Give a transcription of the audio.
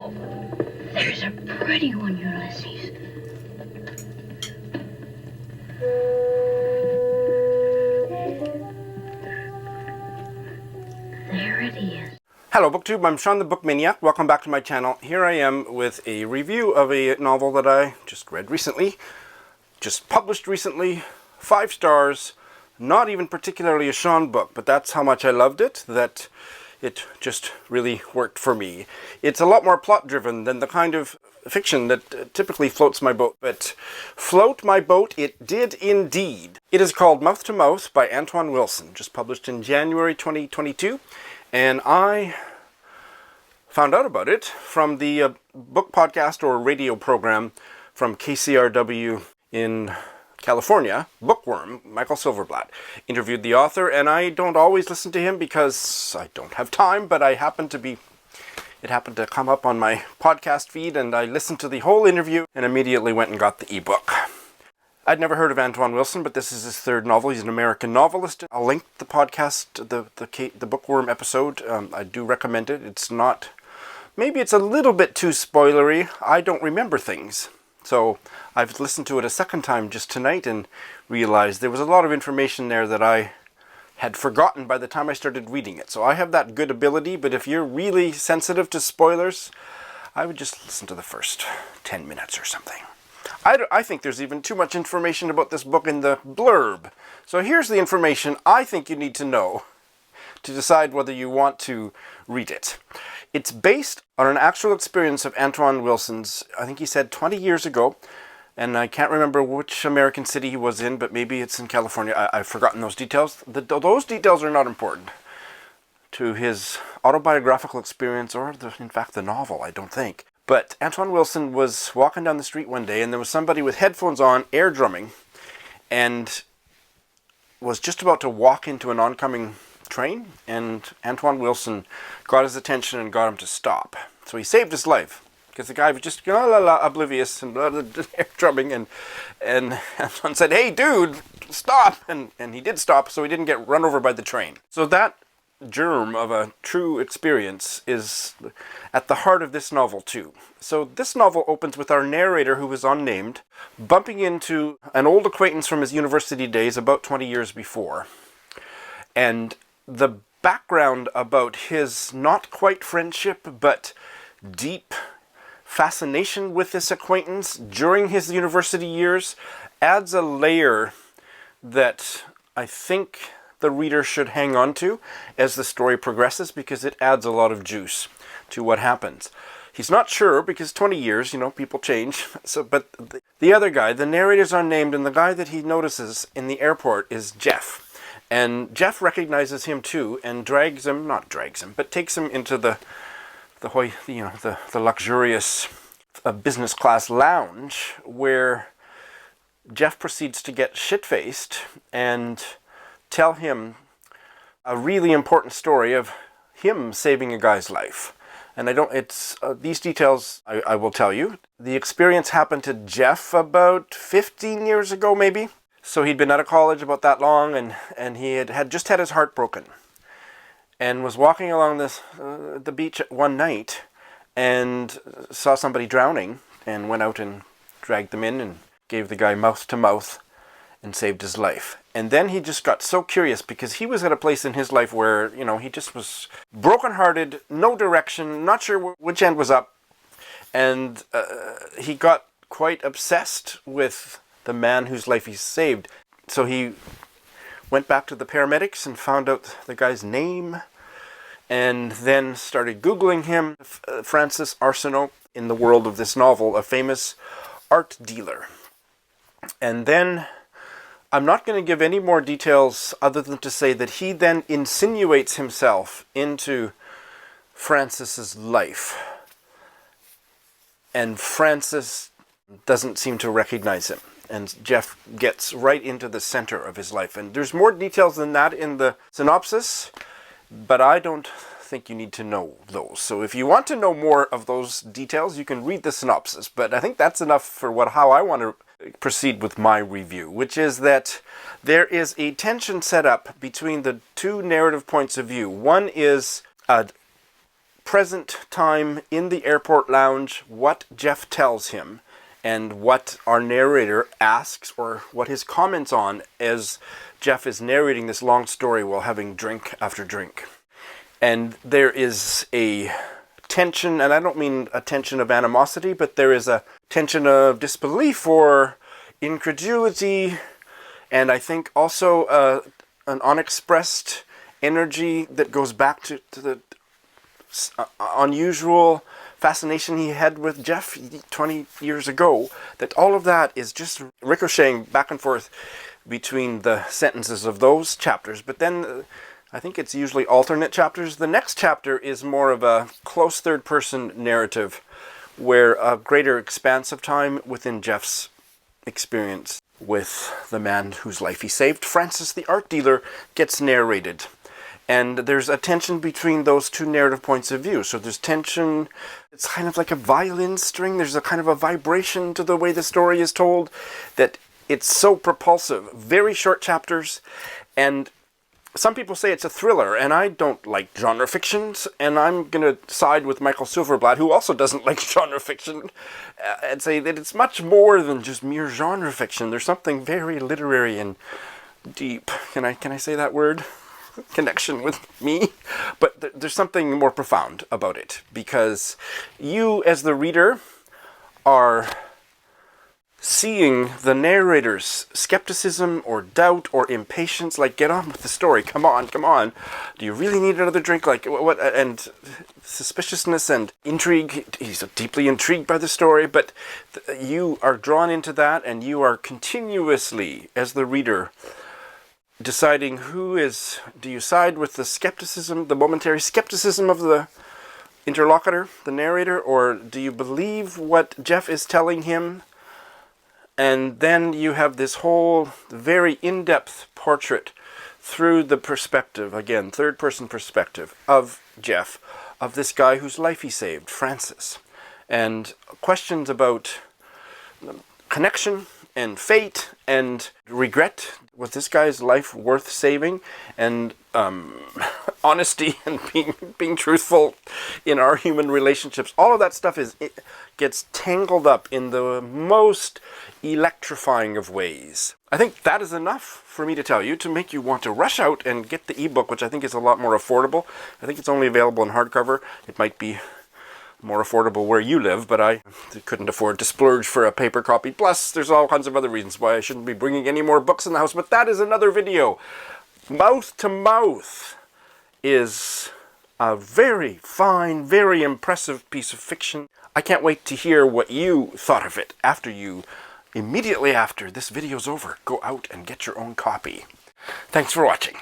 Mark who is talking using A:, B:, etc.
A: There's a pretty one, Ulysses. There it is.
B: Hello BookTube, I'm Shawn the Book Maniac. Welcome back to my channel. Here I am with a review of a novel that I just read recently, just published recently, 5 stars, not even particularly a Shawn book, but that's how much I loved it, that it just really worked for me. It's a lot more plot driven than the kind of fiction that typically floats my boat, but float my boat it did indeed. It is called Mouth to Mouth by Antoine Wilson, just published in January 2022. And I found out about it from the book podcast or radio program from KCRW in California, Bookworm. Michael Silverblatt interviewed the author, and I don't always listen to him because I don't have time, but it happened to come up on my podcast feed, and I listened to the whole interview and immediately went and got the ebook. I'd never heard of Antoine Wilson, but this is his 3rd novel. He's an American novelist. I'll link the podcast, the Bookworm episode. I do recommend it. It's not... Maybe it's a little bit too spoilery. I don't remember things. So I've listened to it a second time just tonight and realized there was a lot of information there that I had forgotten by the time I started reading it. So I have that good ability, but if you're really sensitive to spoilers, I would just listen to the first 10 minutes or something. I think there's even too much information about this book in the blurb. So here's the information I think you need to know to decide whether you want to read it. It's based on an actual experience of Antoine Wilson's, I think he said 20 years ago, and I can't remember which American city he was in, but maybe it's in California. I've forgotten those details. Those details are not important to his autobiographical experience or, in fact, the novel, I don't think. But Antoine Wilson was walking down the street one day, and there was somebody with headphones on, air drumming, and was just about to walk into an oncoming train, and Antoine Wilson got his attention and got him to stop. So he saved his life, because the guy was just oblivious and air drumming, and Antoine said, "Hey dude, stop!" And he did stop, so he didn't get run over by the train. So that germ of a true experience is at the heart of this novel too. So this novel opens with our narrator, who is unnamed, bumping into an old acquaintance from his university days about 20 years before. And the background about his not quite friendship but deep fascination with this acquaintance during his university years adds a layer that I think the reader should hang on to as the story progresses, because it adds a lot of juice to what happens. He's not sure, because 20 years, people change. But the other guy, the narrator's unnamed, and the guy that he notices in the airport is Jeff. And Jeff recognizes him too, and takes him into the luxurious business class lounge, where Jeff proceeds to get shit-faced and tell him a really important story of him saving a guy's life. And these details I will tell you. The experience happened to Jeff about 15 years ago, maybe. So he'd been out of college about that long, and he had just had his heart broken, and was walking along the beach one night and saw somebody drowning, and went out and dragged them in and gave the guy mouth to mouth and saved his life. And then he just got so curious, because he was at a place in his life where, he just was brokenhearted, no direction, not sure which end was up. And he got quite obsessed with the man whose life he saved. So he went back to the paramedics and found out the guy's name, and then started Googling him. Francis Arsenault, in the world of this novel, a famous art dealer. And then I'm not going to give any more details other than to say that he then insinuates himself into Francis's life. And Francis doesn't seem to recognize him. And Jeff gets right into the center of his life. And there's more details than that in the synopsis, but I don't think you need to know those. So if you want to know more of those details, you can read the synopsis. But I think that's enough for how I want to proceed with my review, which is that there is a tension set up between the two narrative points of view. One is a present time in the airport lounge, what Jeff tells him, and what our narrator asks, or what his comments on as Jeff is narrating this long story while having drink after drink. And there is a tension, and I don't mean a tension of animosity, but there is a tension of disbelief or incredulity, and I think also an unexpressed energy that goes back to the unusual fascination he had with Jeff 20 years ago. That all of that is just ricocheting back and forth between the sentences of those chapters. But then I think it's usually alternate chapters. The next chapter is more of a close third-person narrative where a greater expanse of time within Jeff's experience with the man whose life he saved, Francis the art dealer, gets narrated. And there's a tension between those two narrative points of view. So there's tension, it's kind of like a violin string. There's a kind of a vibration to the way the story is told that it's so propulsive. Very short chapters, and some people say it's a thriller, and I don't like genre fictions, and I'm going to side with Michael Silverblatt, who also doesn't like genre fiction, and say that it's much more than just mere genre fiction. There's something very literary and deep. Can I say that word? Connection with me? But there's something more profound about it, because you, as the reader, are seeing the narrator's skepticism or doubt or impatience, like, get on with the story, come on, do you really need another drink, like, what, and suspiciousness and intrigue. He's deeply intrigued by the story, but you are drawn into that, and you are continuously, as the reader, deciding do you side with the skepticism, the momentary skepticism of the interlocutor, the narrator, or do you believe what Jeff is telling him? And then you have this whole very in-depth portrait through the perspective, again, third-person perspective of Jeff, of this guy whose life he saved, Francis. And questions about connection and fate and regret. Was this guy's life worth saving? And honesty and being truthful in our human relationships. All of that stuff gets tangled up in the most electrifying of ways. I think that is enough for me to tell you to make you want to rush out and get the ebook, which I think is a lot more affordable. I think it's only available in hardcover. It might be more affordable where you live, but I couldn't afford to splurge for a paper copy. Plus, there's all kinds of other reasons why I shouldn't be bringing any more books in the house, but that is another video. Mouth to Mouth is a very fine, very impressive piece of fiction. I can't wait to hear what you thought of it immediately after this video's over. Go out and get your own copy. Thanks for watching.